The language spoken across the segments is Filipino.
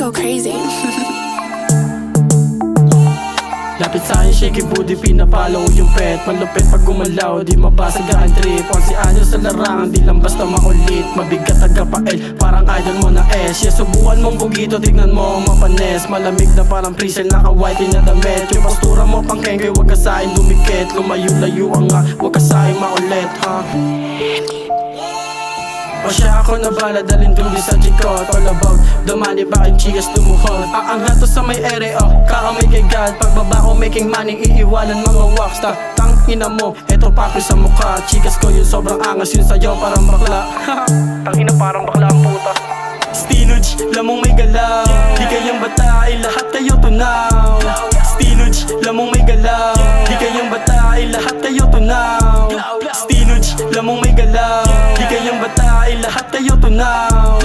so crazy. Lapit sa'kin, shaky booty, pinapalo ko yung pet. Malupit pag gumalaw, di mabasag ang trip. 11 anyos sa larangan, di lang basta makulit. Mabigat tagapael, parang idol mo na S. Yeah, subukan mong bugito, tignan mo ang mapanes. Malamig na parang prisel, naka-white na damit. Yung postura mo pang kengkoy, wag ka sa'kin dumikit. Lumayo-layo ka nga, wag ka sa'kin makulit, ha? O siya ako na bala, dalhin dulo sa chikot. All about the money, bakit chikas lumuhod. Ang gato sa may ere, oh, kakamay kay God. Pagbaba ko making money, iiwanan mga waxta. Tang ina mo, eto pa ko sa mukha. Chikas ko yun sobrang angas, yun sa'yo parang bakla. Tang ina parang bakla ang puta. Stinuj, lamong may galaw. Di kayang batai, lahat kayo tunaw. Stinuj, lamong may galaw. Di kayang batai, lahat kayo tunaw. Stinuj, lamong may galaw. Di kayang batai, lahat kayo tunaw.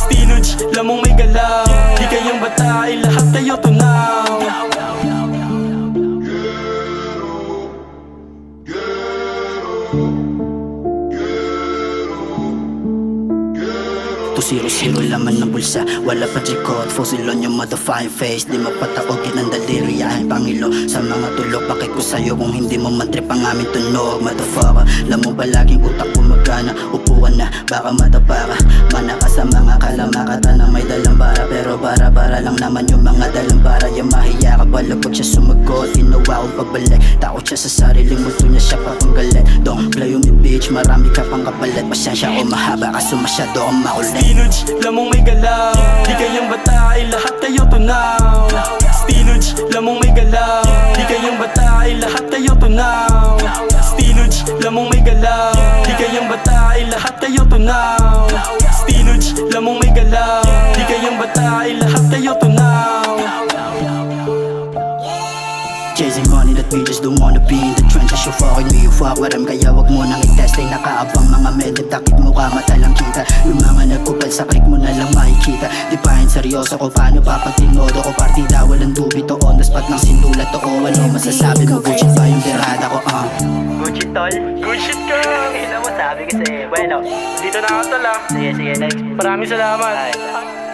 Stinuj, lamong may galaw. Di kayang batai, lahat kayo tunaw. To 0-0 laman ng bulsa, wala pa jikot. Fossil on yung motherfucking face, di mapataogin ang daliri. Aking pangilo sa mga tulog, bakit ko sa'yo kung hindi mo mantrip ang aming tunog. Motherfucker, alam mo ba laging utak gumagana. Upuan na, baka matapa ka. Mana ka sa mga kalamakata na may dalang bara. Pero bara-bara lang naman yung mga dalang bara. Yung mahiya ka pala pag siya sumagot. Ginawa kong pagbalik, takot siya sa sariling multo niya, siya papanggalit. Don't play on me bitch, marami ka pang kapalit. Pasensya ko mahaba kaso masyado akong makulit. Stinuj, lamong may galaw. Di kayang batai, lahat kayo tunaw. Stinuj, lamong may galaw. Di kayang batai, lahat kayo tunaw. Stinuj, lamong may galaw. Di kayang batai, lahat kayo tunaw. Stinuj, lamong may galaw. Di kayang batai, lahat kayo tunaw. Chasing money that we just don't wanna be in the trenches. You fucking me, you fuck with them. Kaya wag mo nang i-test ay nakaabang mga medit. Takit mukha mata lang kita. Yung mga nagkupal sa click mo na lang makikita. Di pa yun seryoso ko, paano pa pag tinodo ko partida. Walang dubi to on the spot ng sinulat to. Ano masasabi mo, bullshit pa yung tirada ko, Good shit, tol. Good shit ka. Ina mo sabi kasi, bueno. Dito na ako tol, ah. Sige, next. Maraming salamat. Bye.